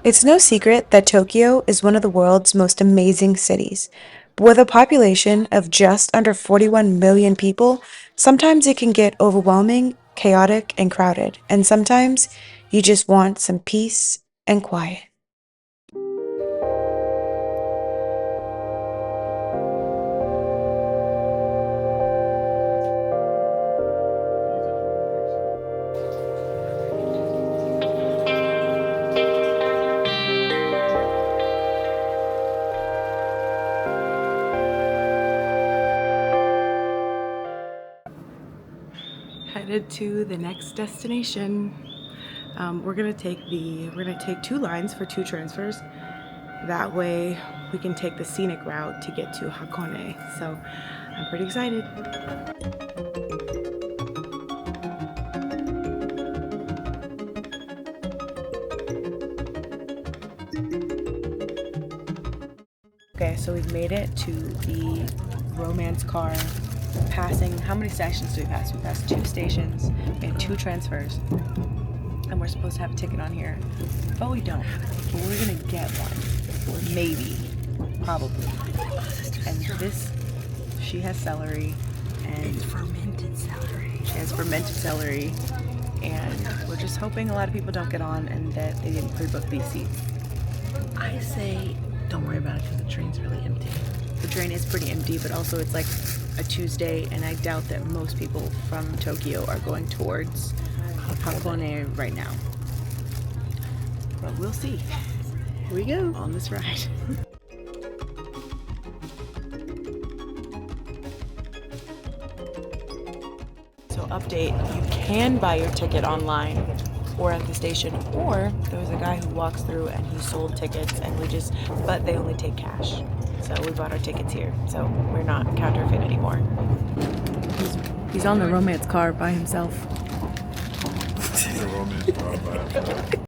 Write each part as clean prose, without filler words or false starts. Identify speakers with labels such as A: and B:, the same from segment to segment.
A: It's no secret that Tokyo is one of the world's most amazing cities. But with a population of just under 41 million people, sometimes it can get overwhelming, chaotic, and crowded. And sometimes you just want some peace and quiet. Headed to the next destination. We're gonna take two lines for two transfers. That way we can take the scenic route to get to Hakone. So I'm pretty excited. Okay, so we've made it to the romance car. Passing, how many stations do we pass? We passed two stations, we had two transfers, and we're supposed to have a ticket on here, but we don't. But we're gonna get one, or maybe, probably. And this, she has celery, and
B: it's fermented celery.
A: She has fermented celery, and we're just hoping a lot of people don't get on and that they didn't pre-book these seats.
B: I say don't worry about it because the train's really empty.
A: The train is pretty empty, but also it's like a Tuesday, and I doubt that most people from Tokyo are going towards Hakone right now. But we'll see. Here we go on this ride. So update, you can buy your ticket online or at the station, or there was a guy who walks through and he sold tickets, and but they only take cash. So we bought our tickets here, so we're not counterfeit anymore. He's on the romance car by himself.
C: The romance car by himself.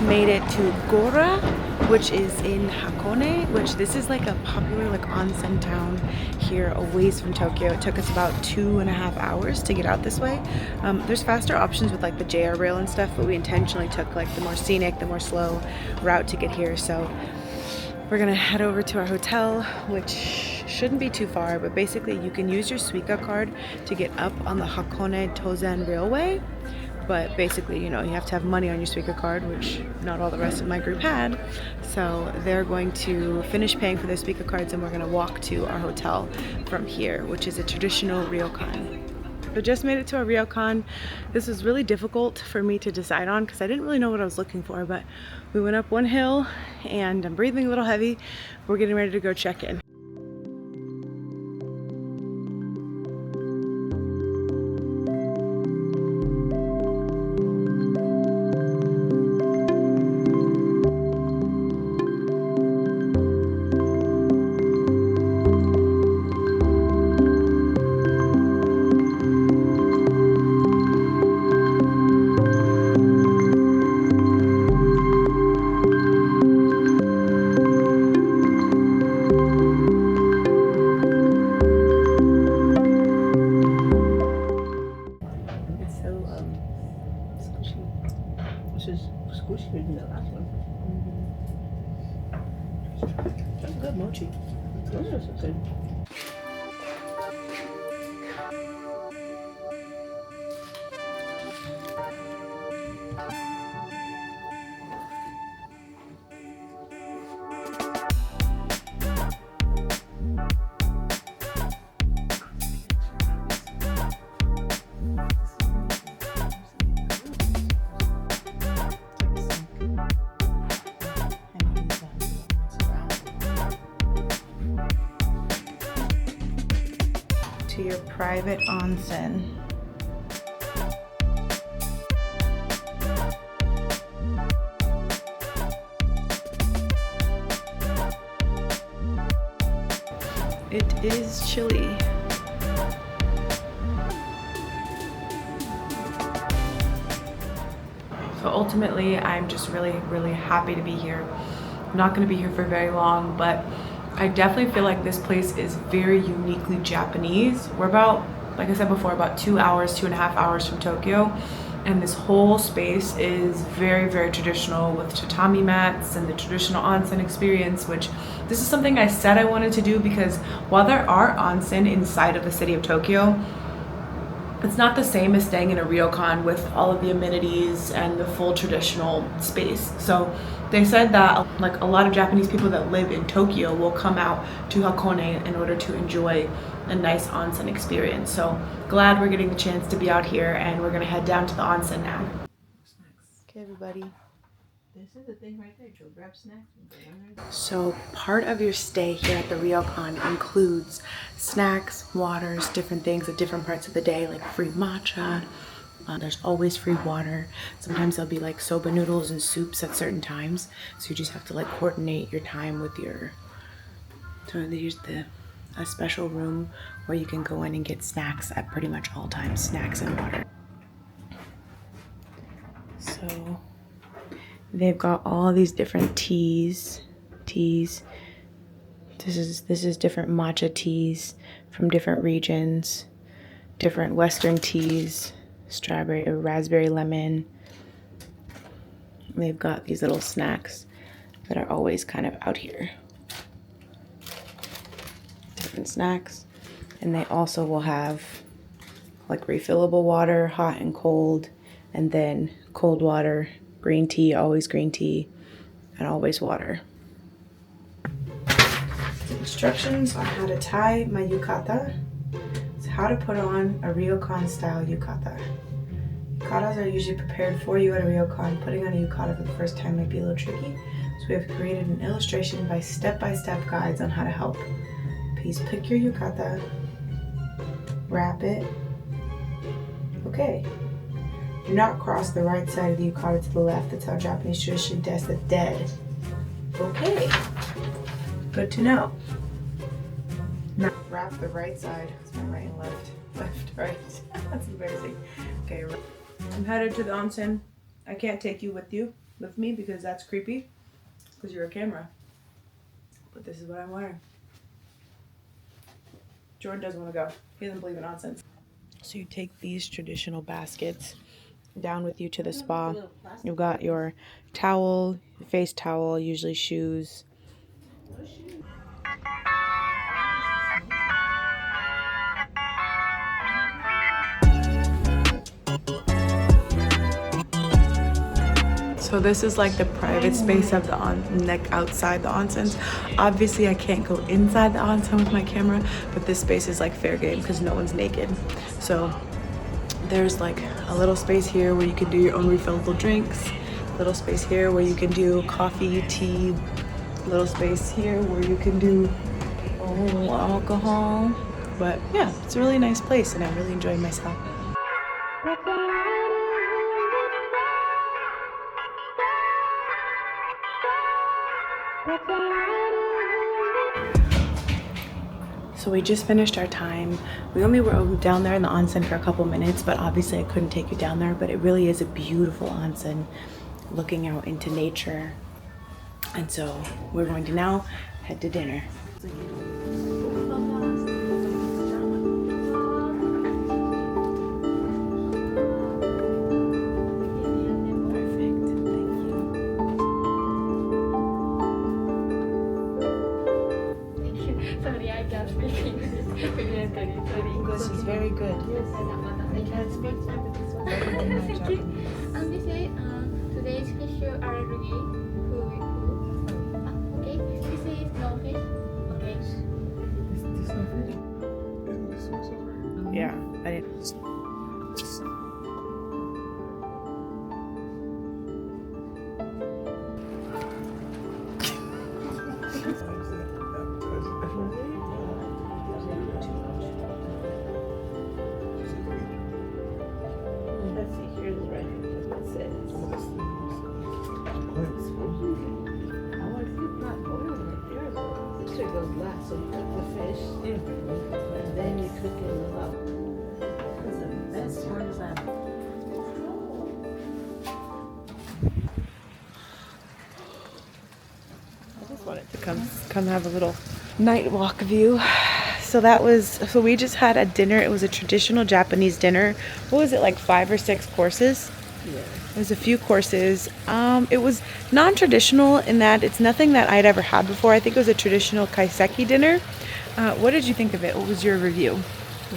C: Made it to Gora, which is in Hakone, which this is like a popular like onsen town here a ways from Tokyo. It took us about 2.5 hours to get out this way. There's faster options with like the JR rail and stuff, but we intentionally took like the more scenic, the more slow route to get here. So we're gonna head over to our hotel, which shouldn't be too far, but basically you can use your Suica card to get up on the Hakone Tozen Railway. But basically, you know, you have to have money on your Suica card, which not all the rest of my group had. So they're going to finish paying for their Suica cards, and we're gonna walk to our hotel from here, which is a traditional Ryokan. So just made it to a Ryokan. This was really difficult for me to decide on because I didn't really know what I was looking for, but we went up one hill and I'm breathing a little heavy. We're getting ready to go check in.
B: Squishier than the last one. That's good mochi. Those are so good.
C: private onsen. It is chilly. So ultimately, I'm just really happy to be here. I'm not going to be here for very long, but I definitely feel like this place is very uniquely Japanese. We're about, like I said before, about 2 hours, 2.5 hours from Tokyo. And this whole space is very traditional with tatami mats and the traditional onsen experience, which this is something I said I wanted to do because while there are onsen inside of the city of Tokyo, it's not the same as staying in a ryokan with all of the amenities and the full traditional space. So they said that like a lot of Japanese people that live in Tokyo will come out to Hakone in order to enjoy a nice onsen experience. So glad we're getting the chance to be out here, and we're gonna head down to the onsen now. Okay, everybody.
B: This is the thing right there, Joe. Grab snacks.
C: So part of your stay here at the Ryokan includes snacks, waters, different things at different parts of the day, like free matcha. There's always free water. Sometimes there'll be like soba noodles and soups at certain times. So you just have to like coordinate your time with your... So there's a special room where you can go in and get snacks at pretty much all times, snacks and water. So they've got all these different teas. This is different matcha teas from different regions, different Western teas, strawberry or raspberry lemon. They've got these little snacks that are always kind of out here. Different snacks. And they also will have like refillable water, hot and cold, and then cold water, green tea, and always water. Instructions on how to tie my yukata. It's how to put on a ryokan style yukata. Yukatas are usually prepared for you at a ryokan. Putting on a yukata for the first time might be a little tricky, so we have created an illustration by step-by-step guides on how to help. Please pick your yukata, wrap it. Okay. Do not cross the right side of the yukata to the left. That's how Japanese tradition does the dead. Okay. Good to know. Now wrap the right side. It's my right and left. Left, right. That's embarrassing. Okay, I'm headed to the onsen. I can't take you with me because that's creepy. Because you're a camera. But this is what I'm wearing. Jordan doesn't want to go. He doesn't believe in onsen. So you take these traditional baskets down with you to the spa. You've got your towel, face towel, usually shoes. So this is like the private space of the outside the onsens. Obviously I can't go inside the onsen with my camera, but this space is like fair game because no one's naked. So there's like a little space here where you can do your own refillable drinks, little space here where you can do coffee, tea, little space here where you can do alcohol. But yeah, it's a really nice place and I'm really enjoying myself. So we just finished our time. We only were down there in the onsen for a couple minutes, but obviously I couldn't take you down there, but it really is a beautiful onsen looking out into nature. And so we're going to now head to dinner.
D: Sorry, I can't speak English.
C: She's very good.
D: I can't speak Japanese. Thank you. And they say today's fish allergy. Okay. This is no fish. Okay.
B: This no fish? Isn't this one over here?
C: Yeah, I didn't.
B: usually goes last. So you cook the fish, and then you cook it in the lava. That's the best parmesan.
C: I just wanted to come have a little night walk view. So we just had a dinner. It was a traditional Japanese dinner. What was it, like 5 or 6 courses?
B: Yeah.
C: There's a few courses. It was non-traditional in that it's nothing that I'd ever had before. I think it was a traditional kaiseki dinner. What did you think of it? What was your review?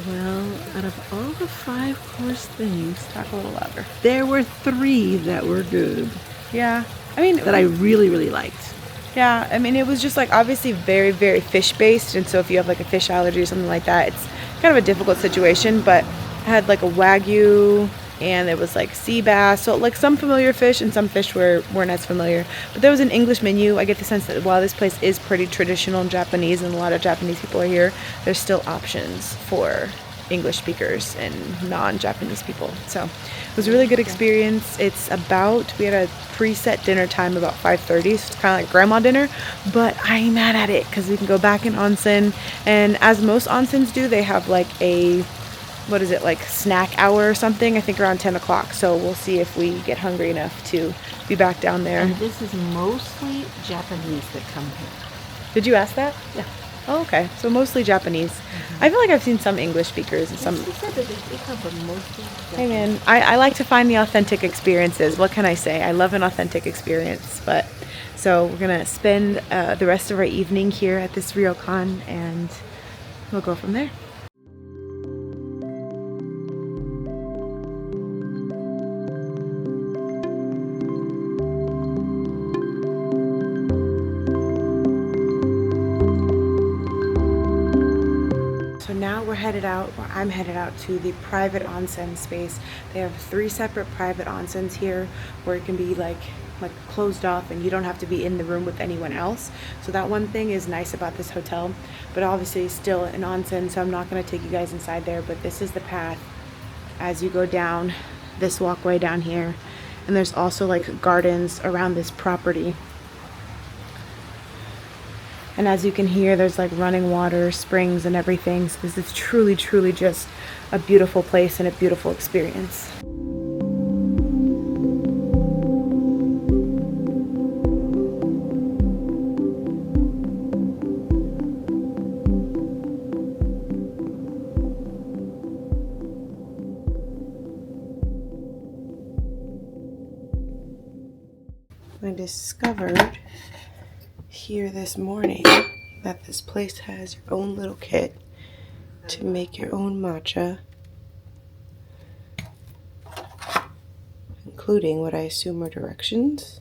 B: Well, out of all the 5-course things,
C: Talk a little louder.
B: there were 3 that were good
C: Yeah. I mean,
B: that I really, really liked.
C: yeah, I mean, it was just like obviously very, very fish based. And so if you have like a fish allergy or something like that, it's kind of a difficult situation. But I had like a wagyu and it was like sea bass. So like some familiar fish and some fish weren't as familiar. But there was an English menu. I get the sense that while this place is pretty traditional and Japanese and a lot of Japanese people are here, there's still options for English speakers and non-Japanese people. So it was a really good experience. We had a preset dinner time about 5:30, so it's kind of like grandma dinner, but I ain't mad at it because we can go back in onsen. And as most onsens do, they have like like snack hour or something, I think around 10 o'clock. So we'll see if we get hungry enough to be back down there.
B: And this is mostly Japanese that come here.
C: Did you ask that?
B: Yeah.
C: Oh, okay. So mostly Japanese. I feel like I've seen some English speakers and some.
B: She said that they come from mostly Japanese.
C: Hey man, I like to find the authentic experiences. What can I say? I love an authentic experience. So we're gonna spend the rest of our evening here at this Ryokan, and we'll go from there. So now I'm headed out to the private onsen space. They have 3 separate private onsens here where it can be like closed off and you don't have to be in the room with anyone else. So that one thing is nice about this hotel, but obviously still an onsen, so I'm not going to take you guys inside there, but this is the path as you go down this walkway down here. And there's also like gardens around this property. And as you can hear, there's like running water, springs and everything. So this is truly, truly just a beautiful place and a beautiful experience. I discovered here this morning that this place has your own little kit to make your own matcha, including what I assume are directions.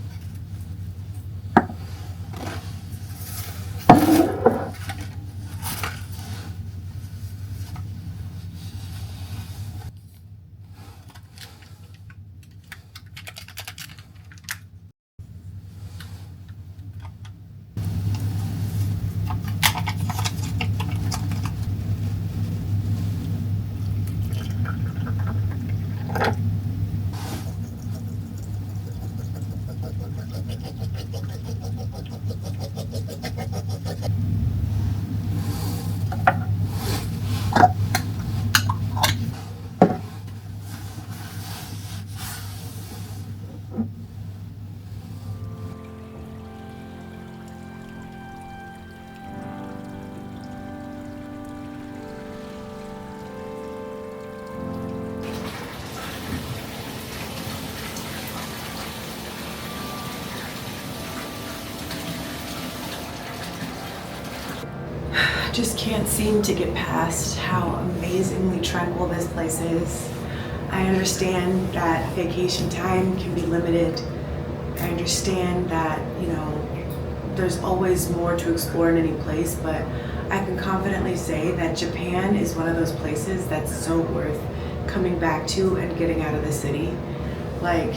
C: Just can't seem to get past how amazingly tranquil this place is. I understand that vacation time can be limited. I understand that, there's always more to explore in any place, but I can confidently say that Japan is one of those places that's so worth coming back to and getting out of the city. Like,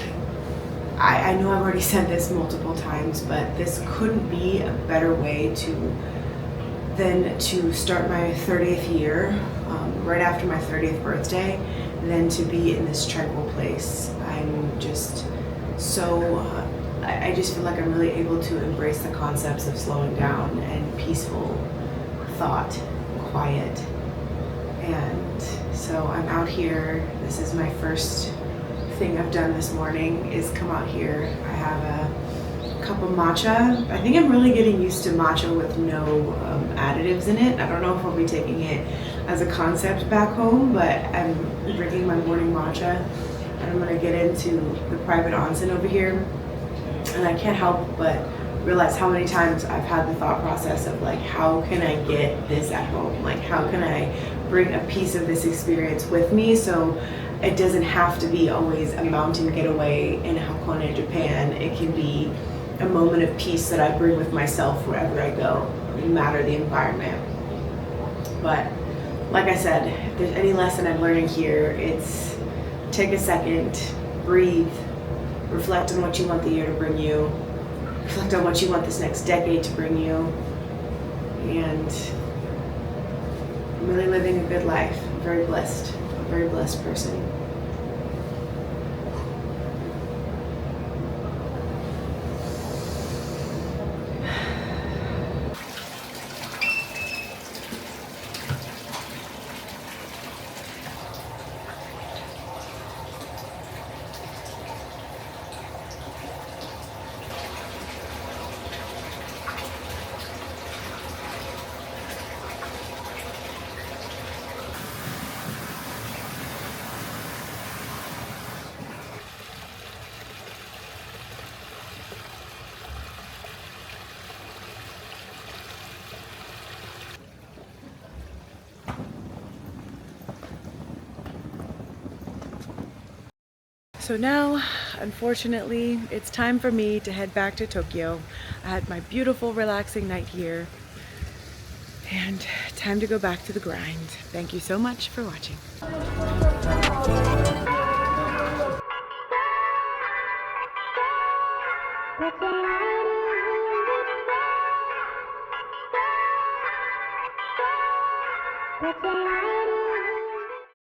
C: I know I've already said this multiple times, but this couldn't be a better way than to start my 30th year, right after my 30th birthday, than to be in this tranquil place. I'm just so I just feel like I'm really able to embrace the concepts of slowing down and peaceful thought, quiet. And so I'm out here. This is my first thing I've done this morning is come out here. I have a cup of matcha. I think I'm really getting used to matcha with no additives in it. I don't know if I'll be taking it as a concept back home, but I'm drinking my morning matcha, and I'm gonna get into the private onsen over here. And I can't help but realize how many times I've had the thought process of like, how can I get this at home? Like, how can I bring a piece of this experience with me so it doesn't have to be always a mountain getaway in Hakone, Japan. It can be a moment of peace that I bring with myself wherever I go, no matter the environment. But like I said, if there's any lesson I'm learning here, it's take a second, breathe, reflect on what you want the year to bring you, reflect on what you want this next decade to bring you, and I'm really living a good life. I'm very blessed, a very blessed person. So now, unfortunately, it's time for me to head back to Tokyo. I had my beautiful, relaxing night here, and time to go back to the grind. Thank you so much for watching.
D: That's a